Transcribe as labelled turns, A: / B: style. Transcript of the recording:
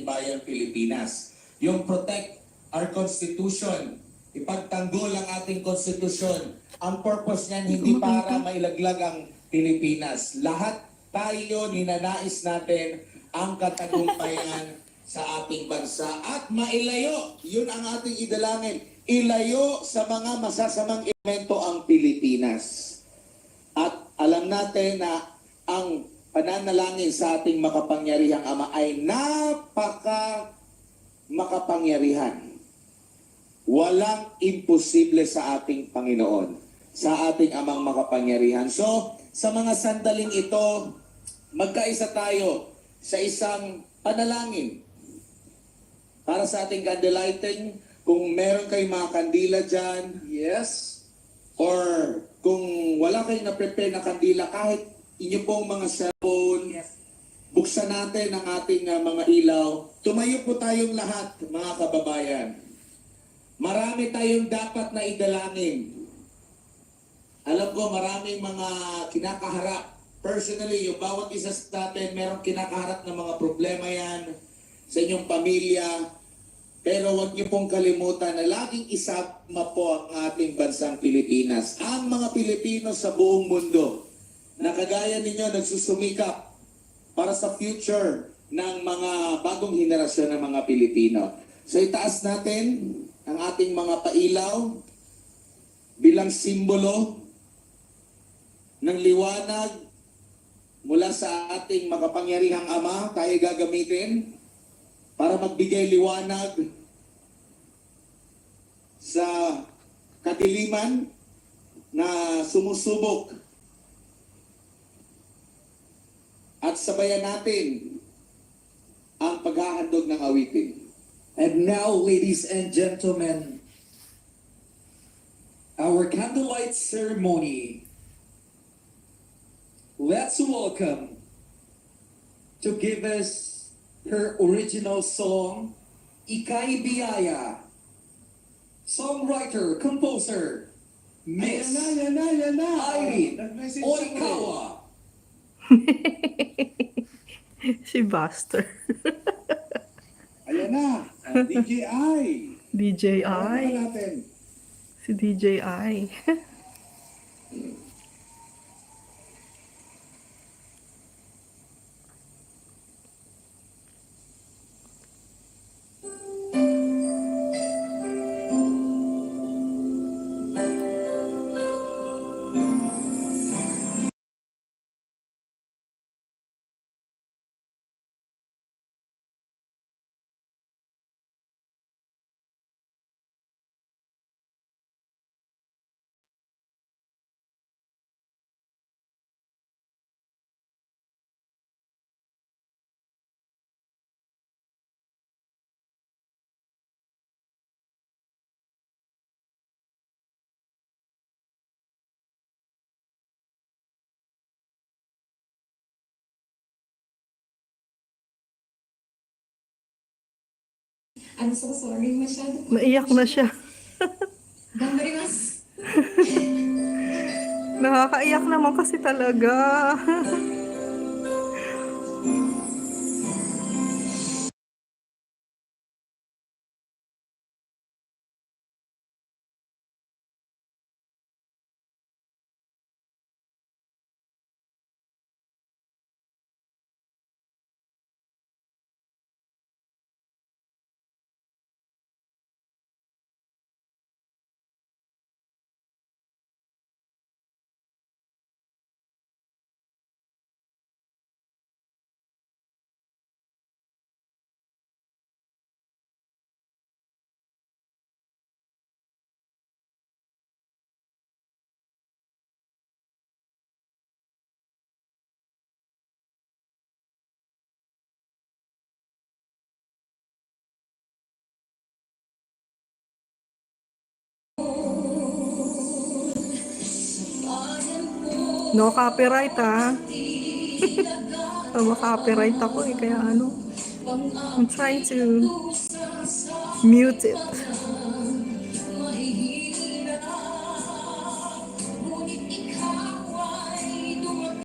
A: Bayang Pilipinas. Yung protect our Constitution, ipagtanggol ang ating Constitution. Ang purpose niyan hindi para mailaglag ang Pilipinas. Lahat tayo ninanais natin ang katagumpayan sa ating bansa at mailayo, yun ang ating idalangin, ilayo sa mga masasamang elemento ang Pilipinas. At alam natin na ang pananalangin sa ating makapangyarihang Ama ay makapangyarihan. Walang imposible sa ating Panginoon, sa ating Amang makapangyarihan. So, sa mga sandaling ito, magkaisa tayo sa isang panalangin para sa ating candlelighting. Kung meron kayong mga kandila dyan, yes, or kung wala kayong na-prepare na kandila, kahit inyo pong mga cellphone, yes, buksan natin ang ating mga ilaw. Tumayo po tayong lahat, mga kababayan. Marami tayong dapat na idalangin. Alam ko maraming mga kinakaharap. Personally, yung bawat isa sa atin, merong kinakaharap ng mga problema yan sa inyong pamilya. Pero huwag niyo pong kalimutan na laging isama po ang ating bansang Pilipinas. Ang mga Pilipino sa buong mundo na kagaya ninyo nagsusumikap para sa future ng mga bagong henerasyon ng mga Pilipino. So itaas natin ang ating mga pailaw bilang simbolo ng liwanag mula sa ating makapangyarihang Ama. Tayo gagamitin para magbigay liwanag sa kadiliman na sumusubok. At sabayan natin ang paghahandog ng awitin.
B: And now, ladies and gentlemen, our candlelight ceremony. Let's welcome to give us her original song, Ika'y Biyaya. Songwriter, composer, Miss
A: Yan na.
B: Irene Oikawa.
C: Si Buster.
A: Ayan na, DJI.
C: DJI.
A: natin.
C: Si DJI.
D: I'm so sorry, masyado.
C: Naiyak na siya.
D: Gambarimas.
C: Nakakaiyak naman kasi talaga. No copyright ah. Copyright ako eh, kaya ano. I'm trying to mute it.